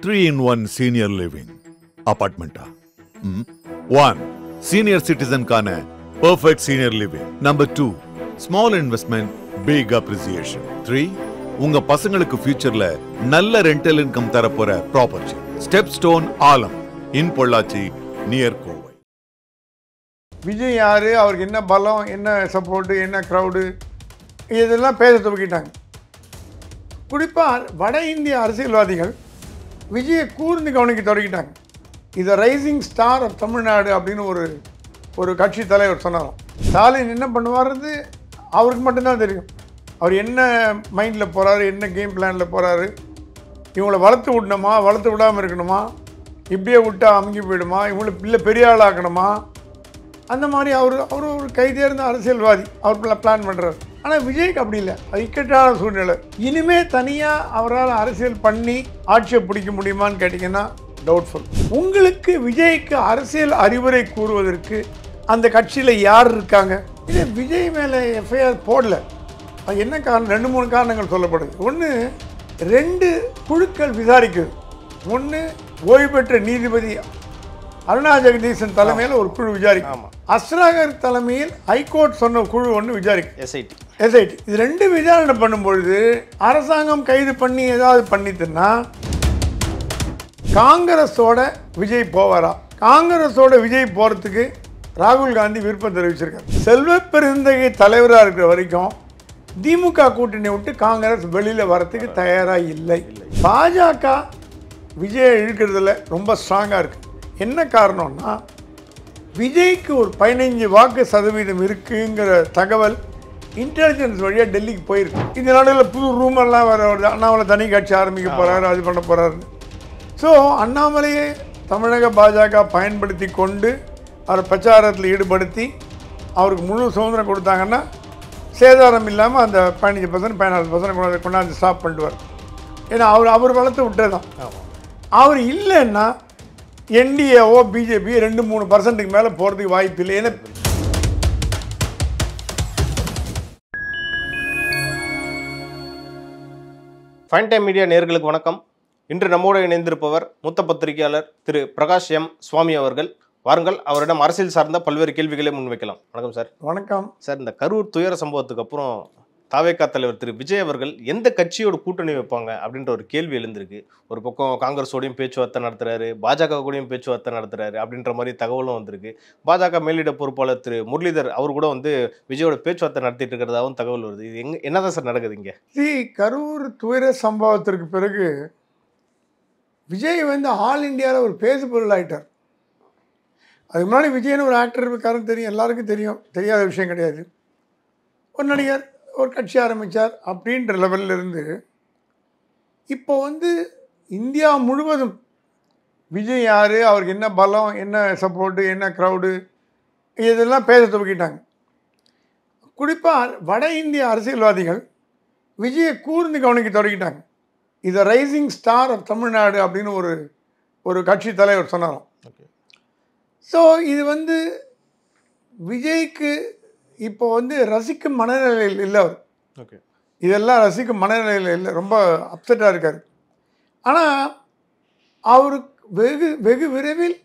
3-in-1 senior living apartment. 1. Senior citizen kana perfect senior living. Number 2. Small investment, big appreciation. 3. உங்க பசங்களுக்கு ஃபியூச்சர்ல நல்ல rental income தரப்போற property. ஸ்டெப்ஸ்டோன் ஆலம் இன் Pollachi near Kovai. Vijay யாரு, அவருக்கு என்ன பலம், என்ன சப்போர்ட்டு, என்ன க்ரௌடு, இதெல்லாம் பேச துவக்கிட்டாங்க. குறிப்பாக வட இந்திய அரசியல்வாதிகள் விஜயை கூர்ந்து கவனிக்க தொடங்கிட்டாங்க. இது ரைசிங் ஸ்டார் ஆஃப் தமிழ்நாடு அப்படின்னு ஒரு கட்சி தலைவர் சொன்னாராம். ஸ்டாலின் என்ன பண்ணுவார்றது அவருக்கு மட்டும்தான் தெரியும். அவர் என்ன மைண்டில் போகிறாரு, என்ன கேம் பிளானில் போகிறாரு, இவங்களை வளர்த்து விடணுமா, வளர்த்து விடாமல் இருக்கணுமா, இப்படியே விட்டா அமுங்கி போயிடுமா, இவங்களை பிள்ளை பெரிய ஆளாக்கணுமா, அந்த மாதிரி அவர் ஒரு கைதேர்ந்த அரசியல்வாதி. அவர் பிளான் பண்ணுறாரு. ஆனால் விஜய்க்கு அப்படி இல்லை. அது இக்கட்டான சூழ்நிலை. இனிமேல் தனியாக அவரால் அரசியல் பண்ணி ஆட்சியை பிடிக்க முடியுமான்னு கேட்டிங்கன்னா டவுட்ஃபுல். உங்களுக்கு விஜய்க்கு அரசியல் அறிவுரை கூறுவதற்கு அந்த கட்சியில் யார் இருக்காங்க? இது விஜய் மேலே எஃப்ஐஆர் போடல. அது என்ன காரணம்? 2-3 காரணங்கள் சொல்லப்படுது. ஒன்று, 2 குழுக்கள் விசாரிக்குது. ஒன்று, ஓய்வு பெற்ற நீதிபதி அருணா ஜெகதீசன் தலைமையில் ஒரு குழு விசாரிக்கும். அஸ்ராகர் தலைமையில் ஹைகோர்ட் சொன்ன குழு ஒன்று விசாரிக்கும், எஸ்ஐடி. இது 2 விசாரணை பண்ணும்பொழுது அரசாங்கம் கைது பண்ணி ஏதாவது பண்ணிட்டுன்னா காங்கிரஸோட விஜய் போவாரா? காங்கிரஸோட விஜய் போகிறதுக்கு ராகுல் காந்தி விருப்பம் தெரிவிச்சிருக்காரு. செல்வ பெருந்தகை தலைவராக இருக்கிற வரைக்கும் திமுக கூட்டணி விட்டு காங்கிரஸ் வெளியில் வரத்துக்கு தயாராக இல்லை. பாஜக விஜயை இழுக்கிறதுல ரொம்ப ஸ்ட்ராங்காக இருக்குது. என்ன காரணம்னா, விஜய்க்கு ஒரு 15 வாக்கு சதவீதம் இருக்குங்கிற தகவல் இன்டெலிஜென்ஸ் வழியாக டெல்லிக்கு போயிருக்கு. இந்த நாடுகளில் புது ரூமெல்லாம் வேறு வருது. அண்ணாமலை தனி கட்சி ஆரம்பிக்க போகிறாரு, அது பண்ண போகிறாருன்னு. ஸோ அண்ணாமலையை தமிழக பாஜக பயன்படுத்தி கொண்டு அவரை பிரச்சாரத்தில் ஈடுபடுத்தி அவருக்கு முழு சுதந்திரம் கொடுத்தாங்கன்னா சேதாரம் இல்லாமல் அந்த 15% 14% கொண்டாந்து ஸ்டாப் பண்ணிடுவார். ஏன்னா அவர் வளர்த்து விட்டது தான். அவர் இல்லைன்னா என்டிஏஓ பிஜேபி 2-3% மேலே போகிறதுக்கு வாய்ப்பு இல்லை. ஏன்னா ஃபைன் டைம் மீடியா நேயர்களுக்கு வணக்கம். இன்று நம்மோடு இணைந்திருப்பவர் மூத்த பத்திரிகையாளர் திரு பிரகாஷ் எம் சுவாமி அவர்கள். வாருங்கள், அவரிடம் அரசியல் சார்ந்த பல்வேறு கேள்விகளை முன்வைக்கலாம். வணக்கம் சார். வணக்கம் சார். இந்த கரூர் துயர சம்பவத்துக்கு அப்புறம் தாவேகா தலைவர் திரு விஜய் அவர்கள் எந்த கட்சியோட கூட்டணி வைப்பாங்க அப்படின்ற ஒரு கேள்வி எழுந்திருக்கு. ஒரு பக்கம் காங்கிரஸோடையும் பேச்சுவார்த்தை நடத்துறாரு, பாஜக கூடயும் பேச்சுவார்த்தை நடத்துறாரு அப்படின்ற மாதிரி தகவலும் வந்திருக்கு. பாஜக மேலிட பொறுப்பாளர் திரு முரளிதர் அவர் கூட விஜயோட பேச்சுவார்த்தை நடத்திட்டு இருக்கிறதாகவும் தகவல் வருது. இது என்னதான் சார் நடக்குது இங்கே? கரூர் துயர சம்பவத்திற்கு பிறகு விஜய் ஆல் இண்டியாவில் ஒரு பேசு பொருள் ஆகிட்டார். அதுக்கு முன்னாடி விஜய்னு ஒரு ஆக்டர் இருக்காருன்னு தெரியும், எல்லாருக்கும் தெரியும், தெரியாத விஷயம் கிடையாது. ஒரு நடிகர், ஒரு கட்சி ஆரம்பித்தார் அப்படின்ற லெவலில் இருந்து இப்போ இந்தியா முழுவதும் விஜய் யார், அவருக்கு என்ன பலம், என்ன சப்போர்ட்டு, என்ன க்ரௌடு, இதெல்லாம் பேச துவக்கிட்டாங்க. குறிப்பாக வட இந்திய அரசியல்வாதிகள் விஜயை கூர்ந்து கவனிக்க தொடங்கிட்டாங்க. இது ரைசிங் ஸ்டார் ஆஃப் தமிழ்நாடு அப்படின்னு ஒரு கட்சி தலைவர் சொன்னாராம். ஸோ இது விஜய்க்கு இப்போ ரசிக்கும் மனநிலையில் இல்லை. அவர் இதெல்லாம் ரசிக்கும் மனநிலையில் இல்லை, ரொம்ப அப்செட்டாக இருக்கார். ஆனால் அவருக்கு வெகு விரைவில்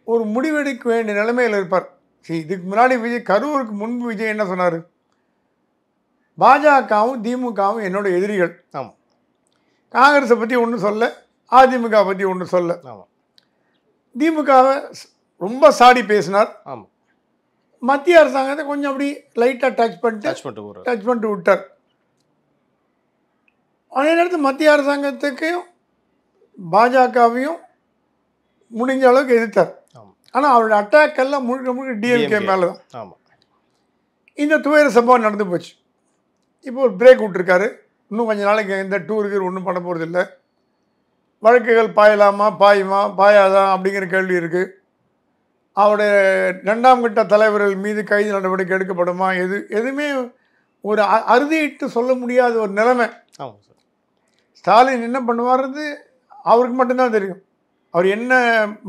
ஒரு முடிவெடுக்க வேண்டிய நிலைமையில் இருப்பார். இதுக்கு முன்னாடி விஜய், கரூருக்கு முன்பு விஜய் என்ன சொன்னார்? பாஜகவும் திமுகவும் என்னோட எதிரிகள். ஆமாம். காங்கிரஸை பற்றி ஒன்றும் சொல்ல, அதிமுக பற்றி ஒன்றும் சொல்ல. ஆமாம். திமுகவை ரொம்ப சாடி பேசினார். ஆமாம். மத்திய அரசாங்கத்தை கொஞ்சம் அப்படி லைட்டாக டச் பண்ணிட்டு விட்டார். அதே நேரத்தில் மத்திய அரசாங்கத்துக்கையும் பாஜகவையும் முடிஞ்ச அளவுக்கு எதிர்த்தார். ஆனால் அவருடைய அட்டாக் எல்லாம் முழுக்க டிஎம்கே மேலே தான். இந்த துயர சம்பவம் நடந்து போச்சு. இப்போ ஒரு பிரேக் விட்டுருக்காரு. இன்னும் கொஞ்சம் நாளைக்கு எந்த டூருக்கு ஒன்றும் பண்ண போகிறது இல்லை. வழக்குகள் பாயலாமா, பாயாதா அப்படிங்கிற கேள்வி இருக்குது. அவருடைய 2ஆம் கட்ட தலைவர்கள் மீது கைது நடவடிக்கை எடுக்கப்படுமா, எதுவுமே ஒரு அறுதியிட்டு சொல்ல முடியாத ஒரு நிலைமை. ஸ்டாலின் என்ன பண்ணுவார்றது அவருக்கு மட்டும்தான் தெரியும். அவர் என்ன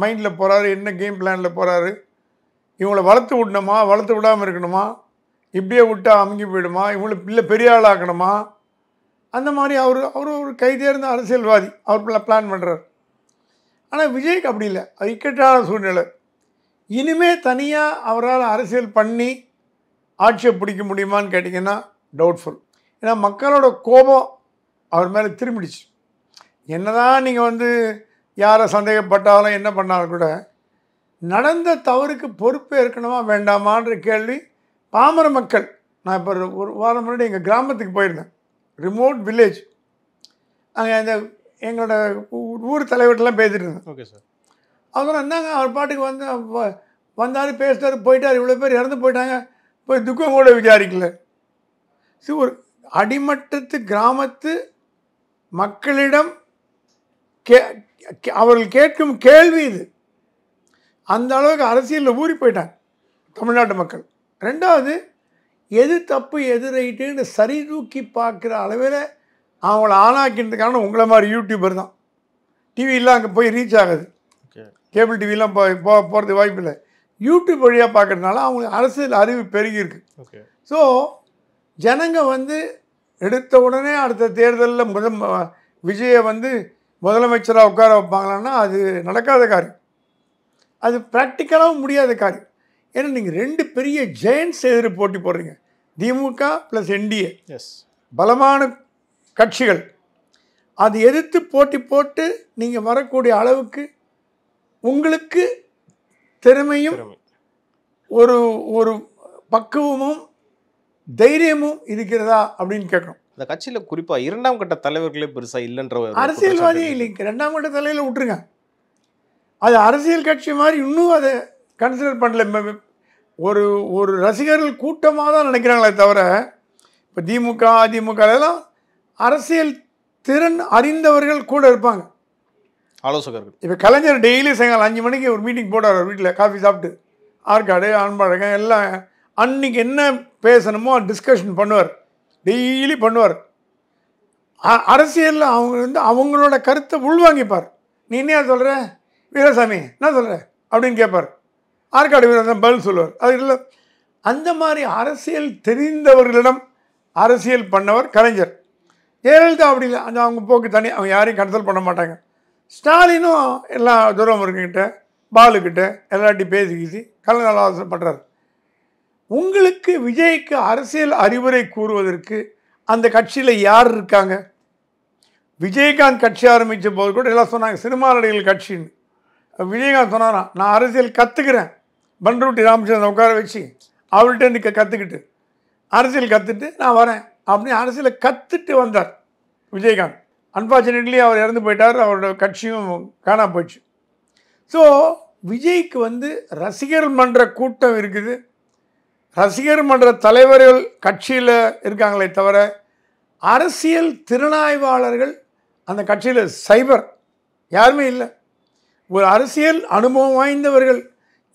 மைண்டில் போகிறாரு, என்ன கேம் பிளானில் போகிறாரு, இவங்களை வளர்த்து விடணுமா, வளர்த்து விடாமல் இருக்கணுமா, இப்படியே விட்டா அமுங்கி போயிடுமா, இவங்களை பிள்ளை பெரிய ஆளாக்கணுமா, அந்த மாதிரி அவர் ஒரு கைதேர்ந்த அரசியல்வாதி. அவர் பிளான் பண்ணுறார். ஆனால் விஜய்க்கு அப்படி இல்லை, அது இக்கட்டான சூழ்நிலை. இனிமே தனியாக அவரால் அரசியல் பண்ணி ஆட்சியை பிடிக்க முடியுமான்னு கேட்டிங்கன்னா டவுட்ஃபுல். ஏன்னா மக்களோட கோபம் அவர் மேலே திரும்பிடுச்சு. என்னதான் நீங்கள் வந்து யாரை சந்தேகப்பட்டாலும் என்ன பண்ணாலும் கூட நடந்த தவறுக்கு பொறுப்பே இருக்கணுமா வேண்டாமான்ற கேள்வி பாமர மக்கள். நான் இப்போ ஒரு வாரம் முன்னாடி எங்கள் கிராமத்துக்கு போயிருந்தேன், ரிமோட் வில்லேஜ். அங்கே அந்த எங்களோட ஊர் தலைவர்கிட்டலாம் பேசிட்டு இருந்தேன். Okay sir. அப்புறம் இருந்தாங்க, அவர் பாட்டுக்கு வந்து வந்தார், பேசிட்டார், போயிட்டார். இவ்வளோ பேர் இறந்து போயிட்டாங்க, போய் துக்கம் கூட விசாரிக்கல. சரி, ஒரு அடிமட்டத்து கிராமத்து மக்களிடம் அவர்கள் கேட்கும் கேள்வி இது. அந்த அளவுக்கு அரசியலில் ஊறி போயிட்டாங்க தமிழ்நாட்டு மக்கள். ரெண்டாவது, எது தப்பு எது ரைட்டுன்னு சரி தூக்கி பார்க்குற அளவில் அவங்கள ஆளாக்கின்றதுக்கான உங்களை மாதிரி யூடியூபர் தான். டிவிலாம் அங்கே போய் ரீச் ஆகுது, கேபிள் டிவிலாம் போகிறதுக்கு வாய்ப்பு இல்லை. யூடியூப் வழியாக பார்க்குறதுனால அவங்களுக்கு அரசியல் அறிவு பெருகியிருக்கு. ஸோ ஜனங்க வந்து எடுத்த உடனே அடுத்த தேர்தலில் விஜயை வந்து முதலமைச்சராக உட்கார வைப்பாங்களான்னா அது நடக்காத காரியம், அது ப்ராக்டிக்கலாகவும் முடியாத காரியம். ஏன்னா நீங்கள் ரெண்டு பெரிய ஜெயண்ட்ஸ் எதிர போட்டி போடுறீங்க, திமுக ப்ளஸ் என்டிஏ, பலமான கட்சிகள். அது எதிர்த்து போட்டி போட்டு நீங்கள் வரக்கூடிய அளவுக்கு உங்களுக்கு திறமையும் ஒரு ஒரு பக்குவமும் தைரியமும் இருக்கிறதா அப்படின்னு கேட்கணும். இந்த கட்சியில் குறிப்பாக இரண்டாம் கட்ட தலைவர்களே பெருசாக இல்லைன்ற அரசியல்வாதியே இல்லைங்க. ரெண்டாம் கட்ட தலையில் விட்டுருங்க, அது அரசியல் கட்சி மாதிரி இன்னும் அதை கன்சிடர் பண்ணல. ஒரு ஒரு ரசிகர்கள் கூட்டமாக தான் நினைக்கிறாங்களே தவிர, இப்போ திமுக அதிமுக எல்லாம் அரசியல் திறன் அறிந்தவர்கள் கூட இருப்பாங்க, ஆலோசகர்கள். இப்போ கலைஞர் டெய்லி சாயங்காலம் 5 மணிக்கு ஒரு மீட்டிங் போடுவார் வீட்டில், காஃபி சாப்பிட்டு ஆற்காடு அன்பழகன் எல்லாம் அன்றைக்கி என்ன பேசணுமோ டிஸ்கஷன் பண்ணுவார், டெய்லி பண்ணுவார். அரசியலில் அவங்க வந்து அவங்களோட கருத்தை உள்வாங்கிப்பார். நீ என்ன சொல்கிற வீரசாமி, என்ன சொல்கிற அப்படின்னு கேட்பார். ஆற்காடு வீரன் பதில் சொல்லுவார். அது இல்லை, அந்த மாதிரி அரசியல் தெரிந்தவர்களிடம் அரசியல் பண்ணவர் கலைஞர். ஜெயலலிதா அப்படி இல்லை, அந்த அவங்க போக்கு தனி, அவங்க யாரையும் கன்சல்ட் பண்ண மாட்டாங்க. ஸ்டாலினும் எல்லா துரைமுருகன்கிட்ட பாலுக்கிட்ட எல்லார்ட்டையும் பேசி கலந்தால் ஆலோசனை பண்ணுறாரு. உங்களுக்கு விஜய்க்கு அரசியல் அறிவுரை கூறுவதற்கு அந்த கட்சியில் யார் இருக்காங்க? விஜயகாந்த் கட்சி ஆரம்பித்த போது கூட எல்லாம் சொன்னாங்க சினிமா நடிகர்கள் கட்சின்னு. விஜயகாந்த் சொன்னாராம், நான் அரசியல் கற்றுக்கிறேன், பன்ருட்டி ராமச்சந்திரன் உட்கார வச்சு அவர்கிட்ட கற்றுக்கிட்டு அரசியல் கற்றுட்டு நான் வரேன் அப்படின்னு அரசியலை கற்றுட்டு வந்தார் விஜயகாந்த். அன்ஃபார்ச்சுனேட்லி அவர் இறந்து போயிட்டார், அவரோட கட்சியும் காணாம போயிடுச்சு. ஸோ விஜய்க்கு வந்து ரசிகர் மன்ற கூட்டம் இருக்குது, ரசிகர் மன்ற தலைவர்கள் கட்சியில் இருக்காங்களே தவிர அரசியல் திறனாய்வாளர்கள் அந்த கட்சியில் சைபர் யாருமே இல்லை. ஒரு அரசியல் அனுபவம் வாய்ந்தவர்கள்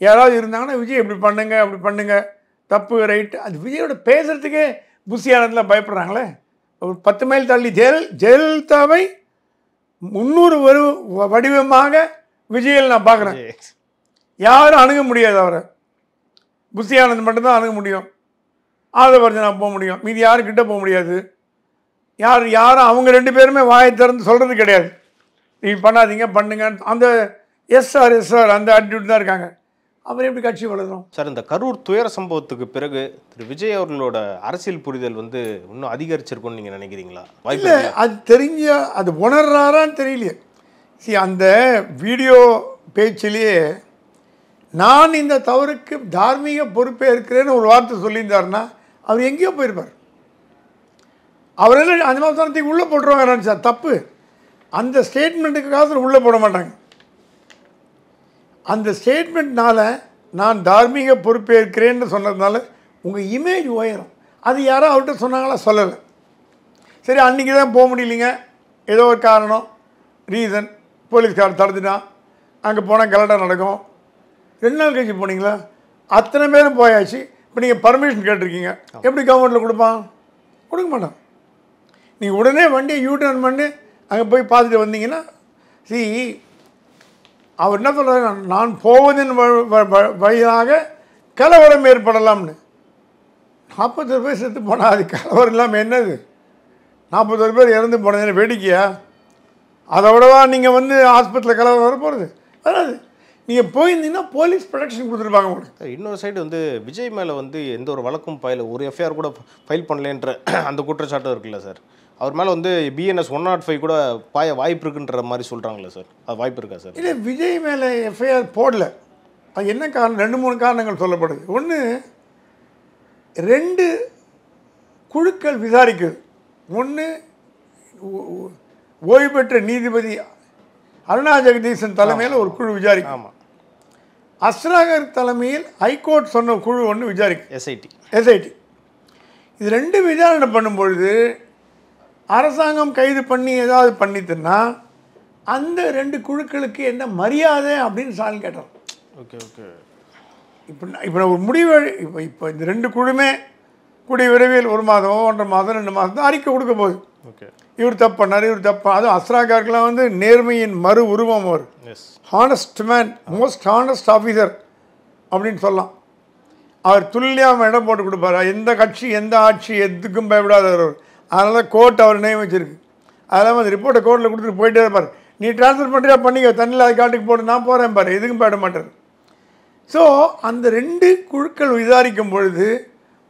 யாராவது இருந்தாங்கன்னா விஜய் இப்படி பண்ணுங்க அப்படி பண்ணுங்க தப்பு ரைட்டு, அது விஜயோட பேசுகிறதுக்கே புஷியானதில் பயப்படுறாங்களே. ஒரு 10 மைல் தள்ளி ஜெயலலிதாவை 300 வடிவமாக விஜயில் நான் பார்க்குறேன். யாரும் அணுக முடியாது அவரை, புஷியானந்த் மட்டும்தான் அணுக முடியும், ஆதவர்ஜனா போக முடியும், மீதி யாருக்கிட்ட போக முடியாது. யாரும் அவங்க 2 பேருமே வாயை திறந்து சொல்கிறது கிடையாது, நீ பண்ணாதீங்க பண்ணுங்க, அந்த எஸ்ஆர் அந்த ஆட்டிடியூட் தான் இருக்காங்க. அவர் எப்படி கட்சி வளரும் சார்? இந்த கரூர் துயர சம்பவத்துக்கு பிறகு திரு விஜய் அவர்களோட அரசியல் புரிதல் வந்து இன்னும் அதிகரிச்சிருக்கும்னு நீங்கள் நினைக்கிறீங்களா? இல்லை, அது தெரிஞ்ச அது உணர்றாரான்னு தெரியலையே. அந்த வீடியோ பேச்சிலேயே நான் இந்த தவறுக்கு தார்மீக பொறுப்பே இருக்கிறேன்னு ஒரு வார்த்தை சொல்லியிருந்தாருன்னா அவர் எங்கேயோ போயிருப்பார். அவர் என்ன அந்த மாதத்துக்கு உள்ளே போட்டுருவாங்க நினச்சா தப்பு. அந்த ஸ்டேட்மெண்ட்டுக்காக உள்ளே போட மாட்டாங்க. அந்த ஸ்டேட்மெண்ட்னால் நான் தார்மீக பொறுப்பேற்கிறேன்னு சொன்னதுனால உங்கள் இமேஜ் உயரும். அது யாரோ அவர்கிட்ட சொன்னாங்களா? சொல்லலை. சரி, அன்றைக்கி தான் போக முடியலைங்க, ஏதோ ஒரு காரணம் ரீசன், போலீஸ்காரர் தடுத்துட்டான், அங்கே போனால் கலட்டா நடக்கும். 2 நாள் கழிச்சு போனீங்களா? அத்தனை பேரும் போயாச்சு. இப்போ நீங்கள் பர்மிஷன் கேட்டிருக்கீங்க, எப்படி கவர்மெண்ட்டில் கொடுப்பான்? கொடுக்க மாட்டான். நீங்கள் உடனே வண்டியை யூட்டர்ன் பண்ணி அங்கே போய் பார்த்துட்டு வந்தீங்கன்னா அவர் என்ன சொல்கிறாரு, நான் போவதன் வழியாக கலவரம் ஏற்படலாம்னு. 41 பேர் செத்து போனால் அது கலவரம் இல்லாமல் என்னது? 41 பேர் இறந்து போனதுன்னு வேடிக்கையா? அதை விடவா நீங்கள் வந்து ஹாஸ்பிட்டலில் கலவரம் வர போகிறது? வராது. நீங்கள் போயிருந்தீங்கன்னா போலீஸ் ப்ரொடெக்ஷன் கொடுத்துருப்பாங்க உங்களுக்கு. இன்னொரு சைடு வந்து விஜய் மேலே வந்து எந்த ஒரு வழக்கும் ஃபைல், ஒரு எஃப்ஐஆர் கூட ஃபைல் பண்ணலன்ற அந்த குற்றச்சாட்டும் இருக்குல்ல சார்? அவர் மேலே வந்து பிஎன்எஸ் 105 கூட பாய வாய்ப்பு இருக்குன்ற மாதிரி சொல்கிறாங்களே சார், அது வாய்ப்பு இருக்கா சார்? இல்லை, விஜய் மேலே எஃப்ஐஆர் போடல. அது என்ன காரணம்? 2-3 காரணங்கள் சொல்லப்படுது. ஒன்று, 2 குழுக்கள் விசாரிக்குது. ஒன்று, ஓய்வு பெற்ற நீதிபதி அருணா ஜெகதீசன் தலைமையில் ஒரு குழு விசாரிக்கும். ஆமாம். அஸ்ராகர் தலைமையில் ஹைகோர்ட் சொன்ன குழு ஒன்று விசாரிக்கும், எஸ்ஐடி. இது 2 விசாரணை பண்ணும்பொழுது அரசாங்கம் கைது பண்ணி ஏதாவது பண்ணிட்டுன்னா அந்த 2 குழுக்களுக்கு என்ன மரியாதை அப்படின்னு ஸ்டாலின் கேட்டார். Okay okay. இப்போ ஒரு முடிவு, இப்போ இந்த 2 குழுமே கூடிய விரைவில் 1 மாதம் 1.5 மாதம் 2 மாதம் தான் அறிக்கை கொடுக்க போகுது. ஓகே, இவர் தப்பு பண்ணார், இவர் தப்பு. அதுவும் அஸ்ராகாருக்கெல்லாம் வந்து நேர்மையின் மறு உருவம் அவர். Honest man, most honest officer அப்படின்னு சொல்லலாம். அவர் துல்லியாமல் இடம் போட்டு கொடுப்பார். எந்த கட்சி எந்த ஆட்சி எதுக்கும் பயப்படாதவர். அதனால கோர்ட் அவர் நியமிச்சிருக்கு. அதெல்லாம் அந்த ரிப்போர்ட்டை கோர்ட்டில் கொடுத்துட்டு போயிட்டே இருப்பார். நீ ட்ரான்ஸ்ஃபர் பண்ணுறியா பண்ணிக்க, தண்ணியில் அது காட்டுக்கு போட்டு நான் போகிறேன் பாரு, எதுக்கும் போயிட மாட்டார். ஸோ அந்த 2 குழுக்கள் விசாரிக்கும் பொழுது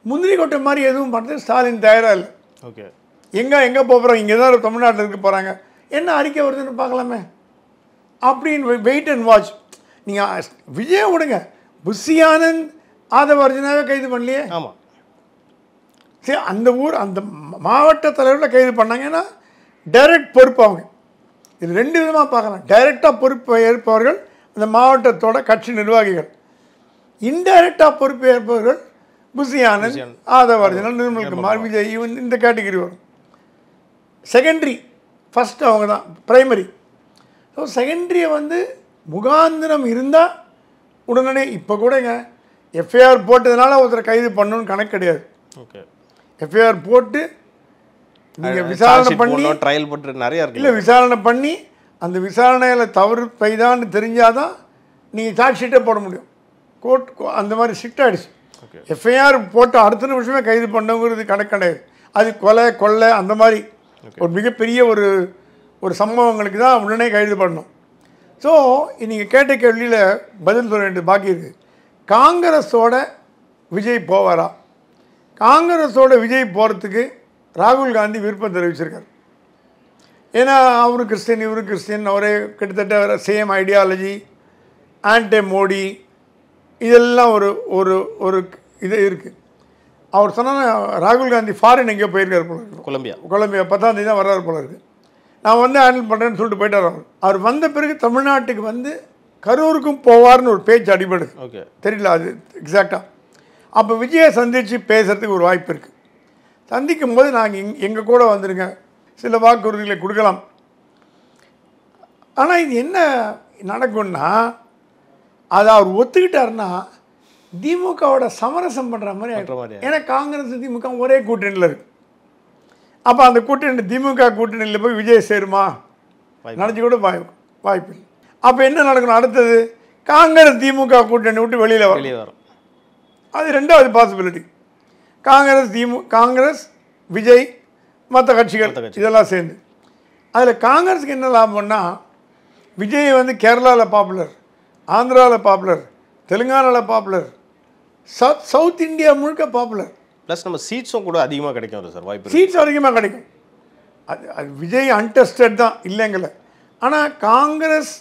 முந்திரி கொட்டை மாதிரி எதுவும் பண்ணுறது ஸ்டாலின் தயாராக இல்லை. ஓகே, எங்கே போகிறோம், இங்கே தான் தமிழ்நாட்டில் இருக்க போகிறாங்க, என்ன அறிக்கை வருதுன்னு பார்க்கலாமே அப்படின்னு வெயிட் அண்ட் வாட்ச். நீங்கள் விஜய் விடுங்க, புஷி ஆனந்த் ஆதவ அர்ஜுனாவே கைது பண்ணலையே. ஆமாம். சரி, அந்த ஊர் அந்த மாவட்ட தலைவரில் கைது பண்ணாங்கன்னா டைரக்ட் பொறுப்பு அவங்க. இது 2 விதமாக பார்க்கலாம். டைரெக்டாக பொறுப்பு ஏற்பவர்கள் அந்த மாவட்டத்தோட கட்சி நிர்வாகிகள், இன்டைரக்டாக பொறுப்பு ஏற்பவர்கள் புஷி ஆனந்த், ஆதவ அர்ஜுனா, நிர்மல்குமார், விஜய், இந்த கேட்டகரி வரும். செகண்டரி, ஃபஸ்ட்டு அவங்க தான் பிரைமரி. ஸோ செகண்டரியை வந்து முகாந்திரம் இருந்தால் உடனே இப்போ கூடங்க எஃப்ஐஆர் போட்டதுனால ஒருத்தரை கைது பண்ணணும்னு கணக்கு கிடையாது. ஓகே, எஃப்ஐஆர் போட்டு நீங்கள் விசாரணை பண்ணி ட்ரையல் போட்டு நிறையா இருக்கு. இல்லை, விசாரணை பண்ணி அந்த விசாரணையில் தவறு பைதான்னு தெரிஞ்சால் தான் நீங்கள் சார்ஜ் ஷீட்டே போட முடியும். கோர்ட் அந்த மாதிரி ஸ்ட்ரிக்ட் ஆகிடுச்சு. எஃப்ஐஆர் போட்டு அடுத்த நிமிஷமே கைது பண்ணவங்கிறது கணக்கு கிடையாது. அது கொலை அந்த மாதிரி ஒரு மிகப்பெரிய ஒரு சம்பவங்களுக்கு தான் உடனே கைது பண்ணணும். ஸோ நீங்கள் கேட்ட கேள்வியில் பதில் சொல்ல வேண்டியது பாக்கி இருக்குது. காங்கிரஸோட விஜய் போவாரா? காங்கிரஸோட விஜய் போகிறதுக்கு ராகுல் காந்தி விருப்பம் தெரிவிச்சிருக்கார். ஏன்னா அவரு கிறிஸ்டின், இவரு கிறிஸ்டின், அவரே கிட்டத்தட்ட சேம் ஐடியாலஜி, ஆன்டி மோடி, இதெல்லாம் ஒரு ஒரு இது இருக்குது. அவர் சொன்னால் ராகுல் காந்தி ஃபாரின் எங்கேயோ போயிருக்கார் போல இருக்கு, கொலம்பியா 10ஆம் தேதி தான் வர்றாரு போல இருக்குது. நான் வந்து ஹேண்டில் பண்ணுறேன்னு சொல்லிட்டு போயிட்டார். அவர் வந்த பிறகு தமிழ்நாட்டுக்கு வந்து கரூருக்கும் போவார்னு ஒரு பேச்சு அடிபடுது. ஓகே, தெரியல அது எக்ஸாக்டாக. அப்போ விஜயை சந்தித்து பேசுகிறதுக்கு ஒரு வாய்ப்பு இருக்குது. சந்திக்கும் போது நாங்கள் எங்கள் கூட வந்துடுங்க, சில வாக்குறுதிகளை கொடுக்கலாம். ஆனால் இது என்ன நடக்கும்னா, அதை அவர் ஒத்துக்கிட்டாருன்னா திமுகவோட சமரசம் பண்ணுற மாதிரி ஆகிடும். ஏன்னா காங்கிரஸ் திமுக ஒரே கூட்டணியில் இருக்குது. அப்போ அந்த கூட்டணி திமுக கூட்டணியில் போய் விஜய் சேருமா நினச்சி கூட வாய்ப்பு இல்லை. அப்போ என்ன நடக்கணும்? அடுத்தது காங்கிரஸ் திமுக கூட்டணி விட்டு வெளியில் வரும். அது 2வது பாசிபிலிட்டி. காங்கிரஸ் விஜய் மற்ற கட்சிகள் இதெல்லாம் சேர்ந்து. அதில் காங்கிரஸுக்கு என்ன லாபம்னா, விஜய் வந்து கேரளாவில் பாப்புலர், ஆந்திராவில் பாப்புலர், தெலுங்கானாவில் பாப்புலர், சவுத் இந்தியா முழுக்க பாப்புலர். ப்ளஸ் நம்ம சீட்ஸும் கூட அதிகமாக கிடைக்கும் சார், வாய்ப்பு சீட்ஸ் அதிகமாக கிடைக்கும். அது விஜய் அன்டெஸ்டட் தான், இல்லைங்கள. ஆனால் காங்கிரஸ்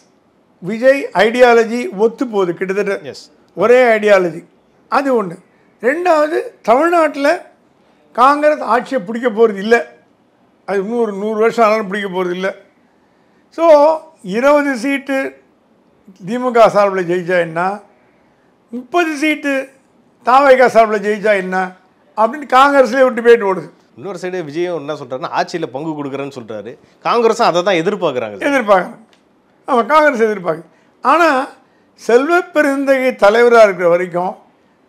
விஜய் ஐடியாலஜி ஒத்து போகுது கிட்டத்தட்ட, ஒரே ஐடியாலஜி. அது ஒன்று. 2வது, தமிழ்நாட்டில் காங்கிரஸ் ஆட்சியை பிடிக்க போகிறது இல்லை. அது இன்னும் ஒரு 100 வருஷம் ஆனாலும் பிடிக்க போகிறது இல்லை. ஸோ 20 சீட்டு திமுக சார்பில் ஜெயிச்சா என்ன, 30 சீட்டு தாவேகா சார்பில் ஜெயிச்சா என்ன அப்படின்னு காங்கிரஸ்லேயே ஒரு டிபேட் ஓடுது. இன்னொரு சைடு விஜயும் என்ன சொல்கிறாருன்னா, ஆட்சியில் பங்கு கொடுக்குறேன்னு சொல்கிறாரு. காங்கிரஸும் அதை தான் எதிர்பார்க்குறாங்க. ஆமாம், காங்கிரஸ் எதிர்பார்க்கு. ஆனால் செல்வப்பெருந்தகை தலைவராக இருக்கிற வரைக்கும்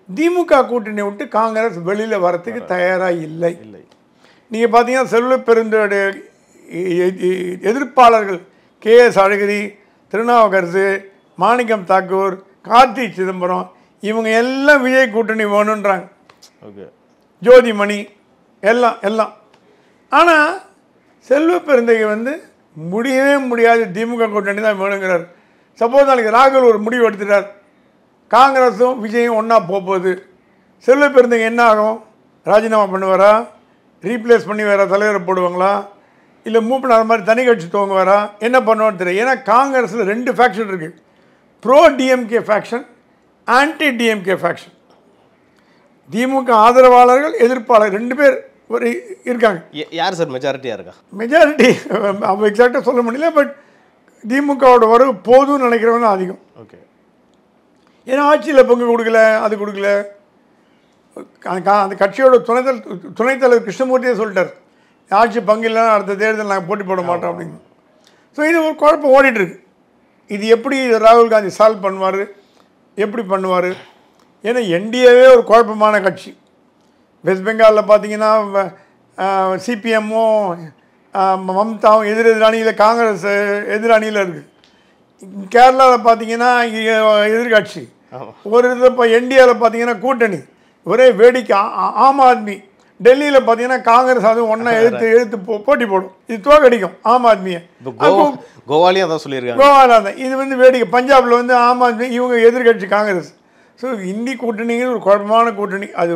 திமுக கூட்டணி விட்டு காங்கிரஸ் வெளியில் வரத்துக்கு தயாராக இல்லை. நீங்கள் பார்த்தீங்கன்னா செல்வப்பெருந்தகையுடைய எதிர்ப்பாளர்கள் KS அழகிரி, திருநாவுக்கரசு, மாணிக்கம் தாக்கூர், கார்த்தி சிதம்பரம், இவங்க எல்லாம் விஜய் கூட்டணி வேணுன்றாங்க. ஜோதிமணி எல்லாம். ஆனால் செல்வப்பெருந்தகை வந்து முடியவே முடியாது, திமுக கூட்டணி தான் வேணுங்கிறார். சப்போஸ் நாளைக்கு ராகுல் ஒரு முடிவு எடுத்துட்டார், காங்கிரஸும் விஜயும் ஒன்றா போகுது, செல்வ பெருந்தங்க என்ன ஆகும்? ராஜினாமா பண்ணுவாரா, ரீப்ளேஸ் பண்ணி வேறு தலைவரை போடுவாங்களா, இல்லை மூப்பினார் மாதிரி தனி கட்சி துவங்குவாரா, என்ன பண்ணுவான்னு தெரியும். ஏன்னா காங்கிரஸில் 2 ஃபேக்ஷன் இருக்குது, pro DMK faction, anti DMK faction. DMK ஆதரவாளர்கள் எதிர்ப்பாளர் 2 பேர் ஒரு இருக்காங்க. யார் சார் மெஜாரிட்டியாக இருக்கா? மெஜாரிட்டி அப்போ எக்ஸாக்டாக சொல்ல முடியல, பட் திமுகவோட வரவு போதும்னு நினைக்கிறவங்க தான் அதிகம். ஓகே. ஏன்னா ஆட்சியில் பங்கு கொடுக்கல, அது கொடுக்கல. அந்த கட்சியோட துணைத் தலைவர் கிருஷ்ணமூர்த்தியே சொல்லிட்டார், ஆட்சி பங்கு இல்லைன்னா அடுத்த தேர்தல் நாங்கள் போட்டி போட மாட்டோம் அப்படின்னு. ஸோ இது ஒரு குழப்பம் ஓடிட்டுருக்கு. இது எப்படி ராகுல் காந்தி சால்வ் பண்ணுவார், எப்படி பண்ணுவார்? ஏன்னா என்டிஏவே ஒரு குழப்பமான கட்சி. வெஸ்ட் பெங்காலில் பார்த்தீங்கன்னா சிபிஎம்மும் மம்தாவும் எதிரணியில், காங்கிரஸ் எதிரணியில் இருக்குது. கேரளாவில் பார்த்தீங்கன்னா எதிர்கட்சி, ஒரு இதில் இப்போ என்டிஏவில் பார்த்தீங்கன்னா கூட்டணி, ஒரே வேடிக்கை. ஆம் ஆத்மி டெல்லியில் பார்த்தீங்கன்னா காங்கிரஸ் அதுவும் ஒன்றா எழுத்து போட்டி போடும், இது தோக்கடிக்கும் ஆம் ஆத்மியை. கோவாலையும் அதான் சொல்லியிருக்காங்க. கோவாவில் தான் இது வந்து வேடிக்கை. பஞ்சாபில் வந்து ஆம் ஆத்மி, இவங்க எதிர்கட்சி காங்கிரஸ். ஸோ இந்தி கூட்டணிங்கிறது ஒரு குழப்பமான கூட்டணி. அது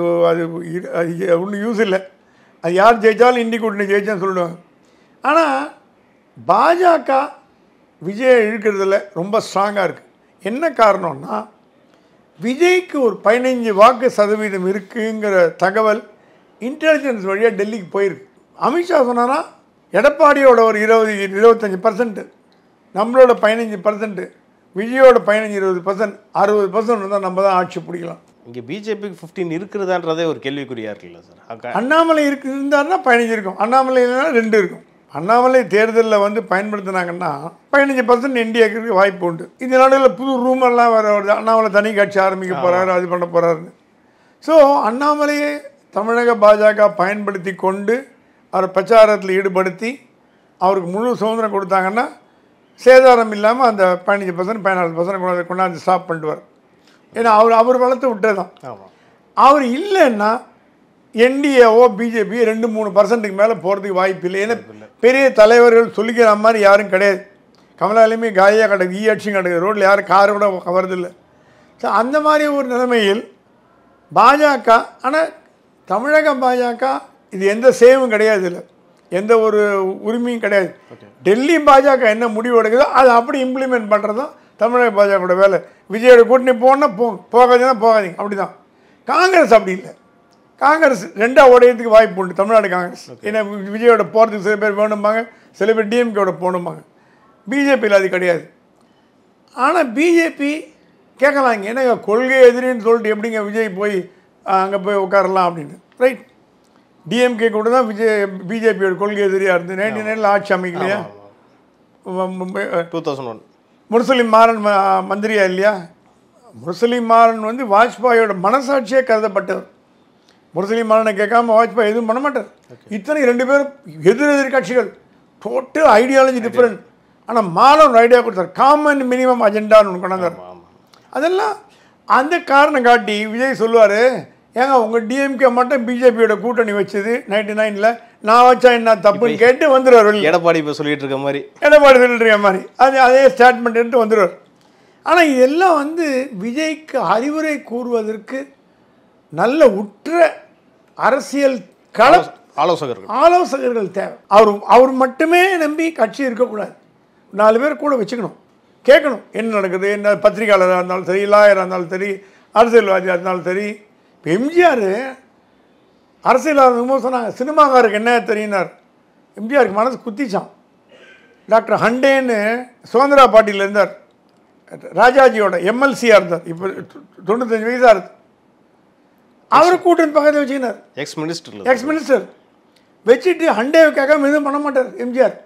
ஒன்றும் யூஸ் இல்லை. அது யார் ஜெயித்தாலும் இந்தி கூட்டணி ஜெயிச்சான்னு சொல்லிடுவாங்க. ஆனால் பாஜக விஜய் இழுக்கிறதுல ரொம்ப ஸ்ட்ராங்காக இருக்குது. என்ன காரணம்னா, விஜய்க்கு ஒரு 15% இருக்குங்கிற தகவல் இன்டெலிஜென்ஸ் வழியாக டெல்லிக்கு போயிருக்கு. அமித்ஷா சொன்னான்னா எடப்பாடியோட ஒரு 20-25%, நம்மளோட 15%, விஜயோட 15-20%, 60% இருந்தால் நம்ம தான் ஆட்சி பிடிக்கலாம். இங்கே பிஜேபிக்கு 15 இருக்கிறதான்றதே ஒரு கேள்விக்குறியா இருக்குல்ல சார்? அண்ணாமலை இருந்தாருன்னா 15 இருக்கும், அண்ணாமலை இல்லைன்னா 2 இருக்கும். அண்ணாமலை தேர்தலில் வந்து பயன்படுத்தினாங்கன்னா 15% என்டிஏக்கு வாய்ப்பு உண்டு. இந்த நாடுகளில் புது ரூமெல்லாம் வேறு வருது, அண்ணாமலை தனி கட்சி ஆரம்பிக்க போகிறாரு, அது பண்ண போகிறாருன்னு. ஸோ அண்ணாமலையை தமிழக பாஜக பயன்படுத்தி கொண்டு அவரை பிரச்சாரத்தில் ஈடுபடுத்தி அவருக்கு முழு சுதந்திரம் கொடுத்தாங்கன்னா சேதாரம் இல்லாமல் அந்த 15% கொண்டாந்து ஸ்டாப் பண்ணிடுவார். ஏன்னா அவர் வளர்த்து விட்டது தான். அவர் இல்லைன்னா என்டிஏவோ பிஜேபி 2-3% மேலே போகிறதுக்கு வாய்ப்பு இல்லை. ஏன்னா பெரிய தலைவர்கள் சொல்லிக்கிற மாதிரி யாரும் கிடையாது. கமலாலையுமே காலியாக கிடக்குது, ஈஆட்சியும் கிடக்குது, ரோட்டில் யாரும் காரை கூட வரதில்லை. ஸோ அந்த மாதிரி ஒரு நிலைமையில் பாஜக, ஆனால் தமிழக பாஜக இது எந்த சேவும் கிடையாது, இல்லை எந்த ஒரு உரிமையும் கிடையாது. டெல்லி பாஜக என்ன முடிவு எடுக்குதோ அதை அப்படி இம்ப்ளிமெண்ட் பண்ணுறது தான் தமிழக பாஜகவோட வேலை. விஜயோட கூட்டணி போனால் போகாதீங்கன்னா போகாதீங்க, அப்படி தான். காங்கிரஸ் அப்படி இல்லை. காங்கிரஸ் 2ஆக உடையதுக்கு வாய்ப்பு உண்டு தமிழ்நாடு காங்கிரஸ். ஏன்னா விஜயோட போகிறதுக்கு சில பேர் வேணும்பாங்க, சில பேர் டிஎம்கேவோட போகணும்பாங்க. பிஜேபியில் அது கிடையாது. ஆனால் பிஜேபி கேட்கலாங்க, ஏன்னா கொள்கை எதிரின்னு சொல்லிட்டு எப்படிங்க விஜய் போய் அங்கே போய் உட்காரலாம் அப்படின்னு. ரைட், டிஎம்கே கூட தான் பிஜேபியோட கொள்கை எதிரியாக இருந்து 99 ஆட்சி அமைக்கலையா? 2001 முரசொலி மாறன் மந்திரியா இல்லையா? முரசொலி மாறன் வந்து வாஜ்பாயோட மனசாட்சியே கருதப்பட்டவர். முரசொலி மாறனை கேட்காம வாஜ்பாய் எதுவும் பண்ண மாட்டார். இத்தனை 2 பேரும் எதிர் கட்சிகள், டோட்டல் ஐடியாலஜி டிஃப்ரெண்ட். ஆனால் மாறன் ஒரு ஐடியா கொடுத்தார், காமன் மினிமம் அஜெண்டான்னு ஒன்று கொண்டாந்தார். அதெல்லாம் அந்த காரணம் காட்டி விஜய் சொல்லுவார், ஏங்க உங்கள் டிஎம்கே மட்டும் பிஜேபியோட கூட்டணி வச்சது 99ல், நான் வச்சா என்ன தப்புன்னு கேட்டு வந்துடுவார் வெளியே. எடப்பாடி இப்போ சொல்லிட்டு இருக்க மாதிரி, எடப்பாடி சொல்லிட்டு இருக்க மாதிரி அதே ஸ்டேட்மெண்ட் எடுத்து வந்துடுவார். ஆனால் இதெல்லாம் வந்து விஜய்க்கு அறிவுரை கூறுவதற்கு நல்ல உற்ற அரசியல் ஆலோசகர்கள் தேவை. அவர் மட்டுமே நம்பி கட்சி இருக்கக்கூடாது. 4 பேர் கூட வச்சுக்கணும், கேட்கணும் என்ன நடக்குது. என்ன பத்திரிகையாளராக இருந்தாலும் சரி, லாயராக இருந்தாலும் சரி, அரசியல்வாதியாக இருந்தாலும் சரி. இப்போ எம்ஜிஆர் அரசியலாளர் இருக்கும்போது சொன்னாங்க, சினிமாக்காருக்கு என்ன தெரியினார். எம்ஜிஆருக்கு மனசு குத்திச்சான். டாக்டர் ஹண்டேன்னு சுதந்திரா பார்ட்டியில் இருந்தார், ராஜாஜியோட எம்எல்சியாக இருந்தார். இப்போ 95 வயசாக இருக்கு. அவர் கூட்டணி பக்கத்தில் வச்சுக்கினார். எக்ஸ் மினிஸ்டர் வச்சுட்டு ஹண்டேவை கேட்காம எதுவும் பண்ண மாட்டார் எம்ஜிஆர்.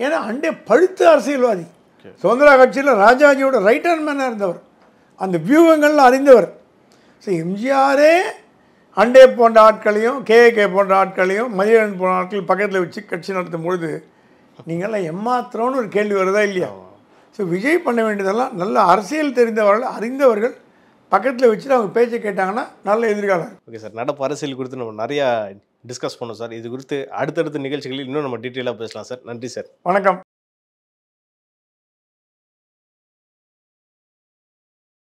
ஏன்னா ஹண்டே பழுத்த அரசியல்வாதி. சுதந்திரா கட்சியில் ராஜாஜியோட ரைட் ஹேண்ட் மேனாக இருந்தவர், அந்த வியூகங்கள்லாம் அறிந்தவர். ஸோ எம்ஜிஆரே ஹண்டே போன்ற ஆட்களையும் கேஏகே போன்ற ஆட்களையும் மதியழகன் போன்ற ஆட்கள் பக்கத்தில் வச்சு கட்சி நடத்தும் பொழுது நீங்கள்லாம் ஏமாத்திரம்னு ஒரு கேள்வி வருதா இல்லையா? ஸோ விஜய் பண்ண வேண்டியதெல்லாம் நல்ல அரசியல் தெரிந்தவர்கள், அறிந்தவர்கள் பக்கத்தில் வச்சுட்டு அவங்க பேச்சை கேட்டாங்கன்னா நல்ல எதிர்காலம். ஓகே சார், நடப்பு அரசியல் குறித்து நம்ம நிறையா டிஸ்கஸ் பண்ணோம் சார். இது குறித்து அடுத்தடுத்த நிகழ்ச்சிகளில் இன்னும் நம்ம டீட்டெயிலாக பேசலாம் சார். நன்றி சார். வணக்கம்.